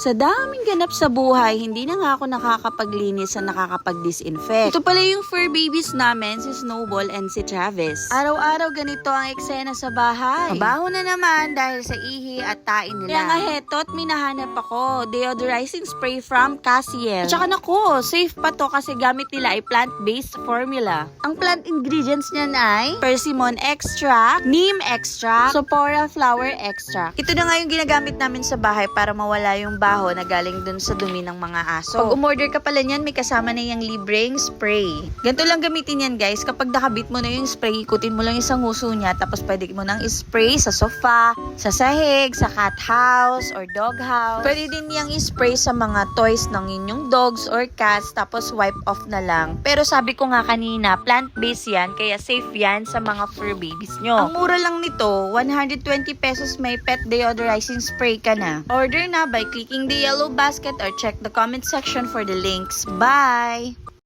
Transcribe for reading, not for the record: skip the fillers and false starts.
Sa daming ganap sa buhay, hindi na nga ako nakakapaglinis at nakakapag-disinfect. Ito pala yung fur babies namin, si Snowball and si Travis. Araw-araw ganito ang eksena sa bahay. Mabaho na naman dahil sa ihi at tain nila. Kaya nga heto't minahanap ako, deodorizing spray from Casiel. At saka naku, safe pa to kasi gamit nila ay plant-based formula. Ang plant ingredients niyan ay persimmon extract, neem extract, sopora flower extract. Ito na nga yung ginagamit namin sa bahay para mawala yung baho na galing dun sa dumi ng mga aso. Pag umorder ka pala niyan, may kasama na yung libreng spray. Ganito lang gamitin yan guys. Kapag nakabit mo na yung spray, ikutin mo lang isang uso niya, tapos pwede mo nang spray sa sofa, sa sahig, sa cat house, or dog house. Pwede din niyang spray sa mga toys ng inyong dogs or cats, tapos wipe off na lang. Pero sabi ko nga kanina, plant-based yan, kaya safe yan sa mga fur babies nyo. Ang mura lang nito, 120 pesos may pet deodorizing spray ka na. Order na by clicking the yellow basket or check the comment section for the links. Bye!